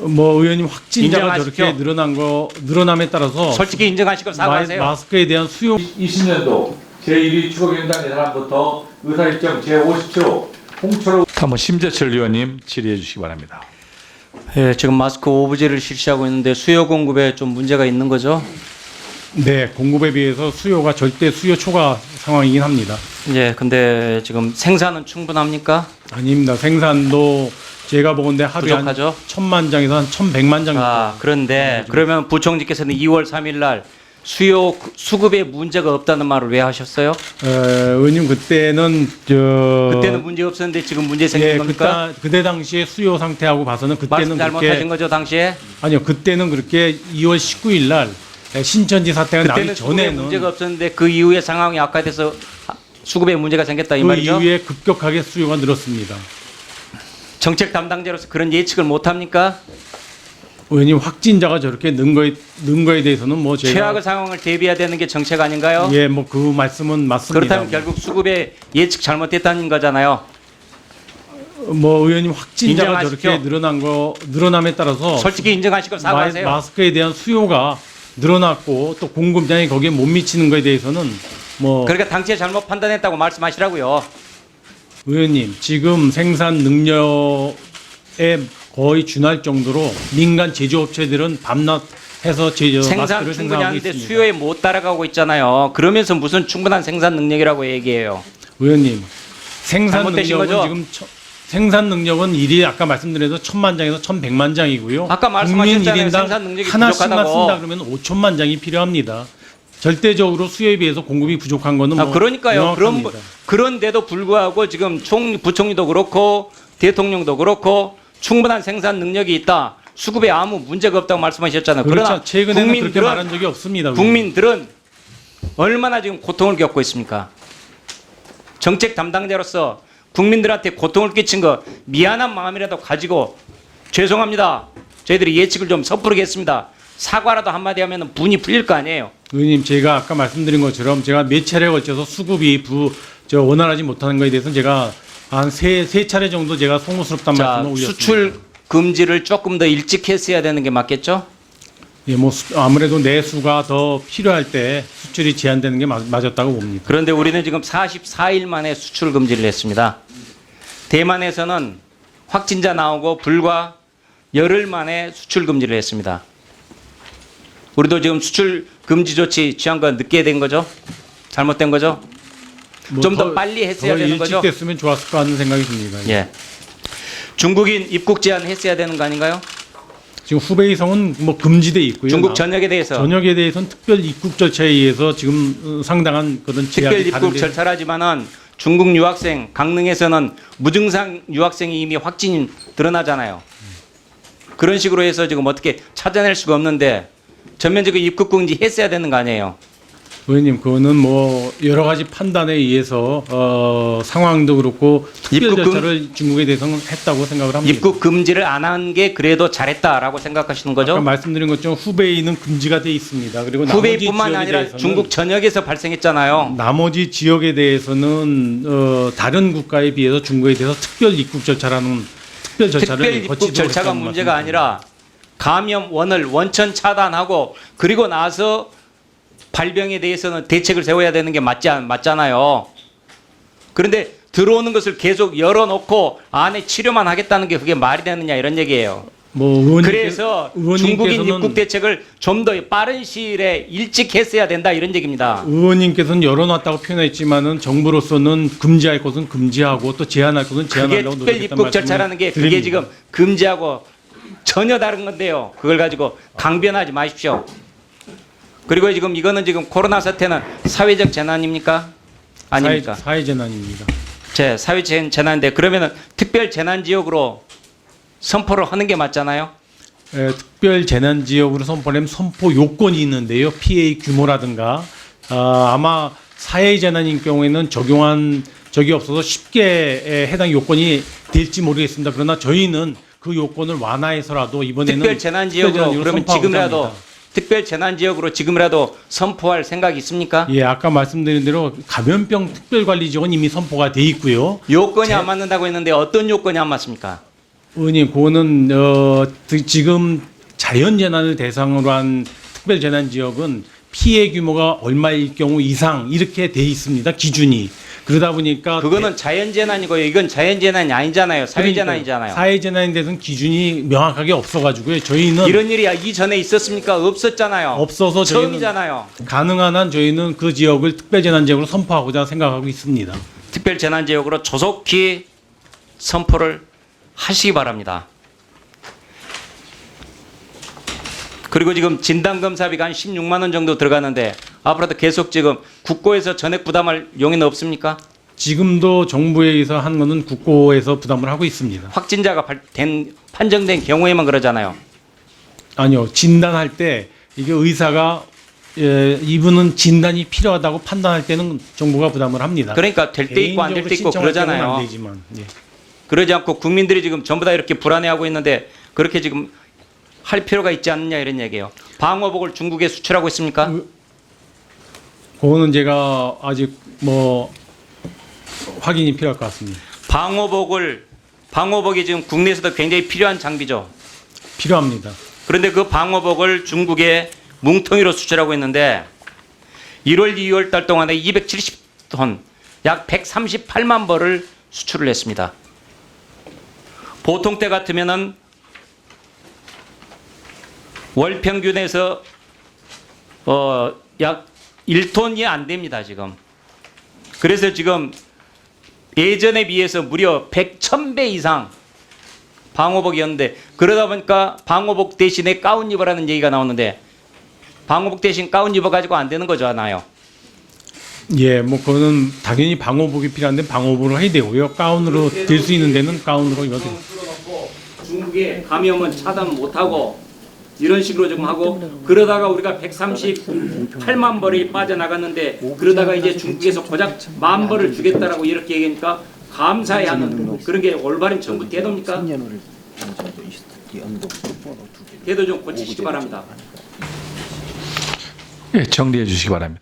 뭐 의원님 확진자가 인정하십시오. 저렇게 늘어남에 따라서 솔직히 인정하시고 사과하세요. 마스크에 대한 수요 20년도 제1위 추가위원장 예산안부터 의사일정 제57호 홍철호 한번 심재철 의원님 질의해 주시기 바랍니다. 예, 지금 마스크 오브제를 실시하고 있는데 수요 공급에 좀 문제가 있는 거죠? 네, 공급에 비해서 수요가 절대 수요 초과 상황이긴 합니다. 예, 근데 지금 생산은 충분합니까? 아닙니다. 생산도 제가 보건대 하루에 한 부족하죠? 1,000만 장에서 한 1,100만 장. 아, 그런데 그러면 부총리께서는 2월 3일 날 수급에 문제가 없다는 말을 왜 하셨어요? 의원님 그때는 그때는 문제 없었는데 지금 문제 생긴 예, 겁니까? 그때 당시에 수요 상태하고 봐서는 그때는 말씀 잘못하신 거죠, 당시에? 아니요, 그때는 그렇게 2월 19일 날 신천지 사태가 그때는 나기 수급에 전에는 문제가 없었는데 그 이후에 상황이 악화돼서 수급에 문제가 생겼다 이 그 말이죠? 이후에 급격하게 수요가 늘었습니다. 정책 담당자로서 그런 예측을 못 합니까? 의원님 확진자가 저렇게 는 거에 대해서는 뭐 제가 최악의 상황을 대비해야 되는 게 정책 아닌가요? 예, 뭐 그 말씀은 맞습니다. 그렇다면 결국 수급에 예측 잘못됐다는 거잖아요. 뭐 의원님 확진자가 인정하십시오. 저렇게 늘어남에 따라서 솔직히 인정하시고 사과하세요. 마스크에 대한 수요가 늘어났고 또 공급량이 거기에 못 미치는 거에 대해서는 뭐 그러니까 당시에 잘못 판단했다고 말씀하시라고요. 의원님 지금 생산 능력에 거의 준할 정도로 민간 제조업체들은 밤낮 해서 생산 마스크를 충분히 생산하고 하는데 있습니다. 수요에 못 따라가고 있잖아요. 그러면서 무슨 충분한 생산 능력이라고 얘기해요. 의원님 생산 잘못되신 능력은 거죠? 지금 생산 능력은 일이 아까 말씀드린 대로 1,000만 장에서 1,100만 장이고요. 아까 국민 말씀하셨잖아요. 1인당 생산 능력이 하나씩만 부족하다고. 쓴다 그러면 5천만 장이 필요합니다. 절대적으로 수요에 비해서 공급이 부족한 거는 뭐 그러니까요. 명확합니다. 그런데도 불구하고 지금 부총리도 그렇고 대통령도 그렇고 충분한 생산 능력이 있다. 수급에 아무 문제가 없다고 말씀하셨잖아요. 그러나 그렇죠. 최근에는 그렇게 말한 적이 없습니다. 국민들은 얼마나 지금 고통을 겪고 있습니까? 정책 담당자로서 국민들한테 고통을 끼친 거 미안한 마음이라도 가지고 죄송합니다. 저희들이 예측을 좀 섣부르겠습니다. 사과라도 한마디 하면 분이 풀릴 거 아니에요. 의원님 제가 아까 말씀드린 것처럼 제가 몇 차례에 걸쳐서 수급이 원활하지 못하는 것에 대해서는 제가 한 세 차례 정도 제가 송구스럽단 자, 말씀을 올렸습니다. 수출 금지를 조금 더 일찍 했어야 되는 게 맞겠죠? 예, 뭐 아무래도 내수가 더 필요할 때 수출이 제한되는 게 맞았다고 봅니다. 그런데 우리는 지금 44일 만에 수출 금지를 했습니다. 대만에서는 확진자 나오고 불과 열흘 만에 수출 금지를 했습니다. 우리도 지금 수출 금지 조치 취한 건 늦게 된 거죠? 잘못된 거죠? 좀 더 빨리 했어야 되는 거죠? 일찍 됐으면 좋았을 것 같은 생각이 듭니다. 예. 중국인 입국 제한 했어야 되는 거 아닌가요? 지금 후베이성은 뭐 금지돼 있고요. 중국 전역에 대해서 전역에 대해서는 특별 입국 절차에 의해서 지금 상당한 그런 특별 제약이 입국 다른데 절차라지만은 중국 유학생 강릉에서는 무증상 유학생이 이미 확진이 드러나잖아요. 그런 식으로 해서 지금 어떻게 찾아낼 수가 없는데 전면적으로 입국 금지 했어야 되는 거 아니에요? 의원님 그거는 뭐 여러 가지 판단에 의해서 상황도 그렇고 특별 입국 절차를 중국에 대해서는 했다고 생각을 합니다. 입국 금지를 안 한 게 그래도 잘했다라고 생각하시는 거죠? 아까 말씀드린 것처럼 후베이는 금지가 돼 있습니다. 그리고 나머지 후베이뿐만 지역에 아니라 대해서는 중국 전역에서 발생했잖아요. 나머지 지역에 대해서는 다른 국가에 비해서 중국에 대해서 특별 입국 절차라는 특별 절차를 특별 입국 거치도록 절차가 했다는 문제가 말씀입니다. 아니라 감염원을 원천 차단하고 그리고 나서 발병에 대해서는 대책을 세워야 되는 게 맞잖아요. 그런데 들어오는 것을 계속 열어놓고 안에 치료만 하겠다는 게 그게 말이 되느냐 이런 얘기예요. 뭐 그래서 중국인 의원님께서는- 입국 대책을 좀 더 빠른 시일에 일찍 했어야 된다 이런 얘기입니다. 의원님께서는 열어놨다고 표현했지만은 정부로서는 금지할 것은 금지하고 또 제한할 것은 그게 제한하려고 특별 노력했단 입국 말씀을 절차라는 게 그게 드립니다. 지금 금지하고 전혀 다른 건데요. 그걸 가지고 강변하지 마십시오. 그리고 지금 이거는 지금 코로나 사태는 사회적 재난입니까? 아닙니까? 사회재난입니다. 사회적 재난인데 그러면은 특별 재난 지역으로 선포를 하는 게 맞잖아요. 특별 재난 지역으로 선포하면 선포 요건이 있는데요. 피해 규모라든가 아마 사회 재난인 경우에는 적용한 적이 없어서 쉽게 해당 요건이 될지 모르겠습니다. 그러나 저희는 그 요건을 완화해서라도 이번에는 특별 재난 지역으로 그러면 선포하고자 지금이라도 합니다. 특별 재난 지역으로 지금이라도 선포할 생각이 있습니까? 예, 아까 말씀드린 대로 감염병 특별관리 지역은 이미 선포가 돼 있고요. 요건이 안 맞는다고 했는데 어떤 요건이 안 맞습니까? 의원님, 그거는 지금 자연재난을 대상으로 한 특별재난지역은 피해 규모가 얼마일 경우 이상 이렇게 돼 있습니다. 기준이. 그러다 보니까 그거는 자연재난이고요. 이건 자연재난이 아니잖아요. 사회재난이잖아요. 사회재난에 대해서는 기준이 명확하게 없어가지고요. 저희는 이런 일이 이전에 있었습니까? 없었잖아요. 없어서 저희는 처음이잖아요. 가능한 한 저희는 그 지역을 특별재난지역으로 선포하고자 생각하고 있습니다. 특별재난지역으로 조속히 선포를 하시기 바랍니다. 그리고 지금 진단검사비가 한 16만 원 정도 들어가는데 앞으로도 계속 지금 국고에서 전액 부담할 용의는 없습니까? 지금도 정부에 의해서 한 거는 국고에서 부담을 하고 있습니다. 확진자가 판정된 경우에만 그러잖아요. 아니요, 진단할 때 이게 의사가 이분은 진단이 필요하다고 판단할 때는 정부가 부담을 합니다. 그러니까 될 때 있고 안 될 때 있고 개인적으로 신청할 때는 그러잖아요. 안 되지만, 예. 그러지 않고 국민들이 지금 전부 다 이렇게 불안해하고 있는데 그렇게 지금 할 필요가 있지 않느냐 이런 얘기예요. 방호복을 중국에 수출하고 있습니까? 그거는 제가 아직 뭐 확인이 필요할 것 같습니다. 방호복이 지금 국내에서도 굉장히 필요한 장비죠. 필요합니다. 그런데 그 방호복을 중국에 뭉텅이로 수출하고 있는데 1월, 2월 달 동안에 270톤, 약 138만 벌을 수출을 했습니다. 보통 때 같으면은 월 평균에서 약 1톤이 안 됩니다, 지금. 그래서 지금 예전에 비해서 무려 100배 이상 방호복이었는데 그러다 보니까 방호복 대신에 가운 입으라는 얘기가 나오는데 방호복 대신 가운 입어가지고 안 되는 거잖아요. 예, 뭐 그거는 당연히 방호복이 필요한데 방호복을 해야 되고요. 가운으로 될 수 있는 데는 가운으로 입어도 됩니다. 중국의 감염은 차단 못하고 이런 식으로 좀 하고 그러다가 우리가 138만 벌이 빠져나갔는데 그러다가 이제 중국에서 고작 10,000 벌을 주겠다라고 이렇게 얘기하니까 감사해야 하는 그런 게 올바른 정부 태도입니까? 태도 좀 고치시기 바랍니다. 예, 정리해 주시기 바랍니다.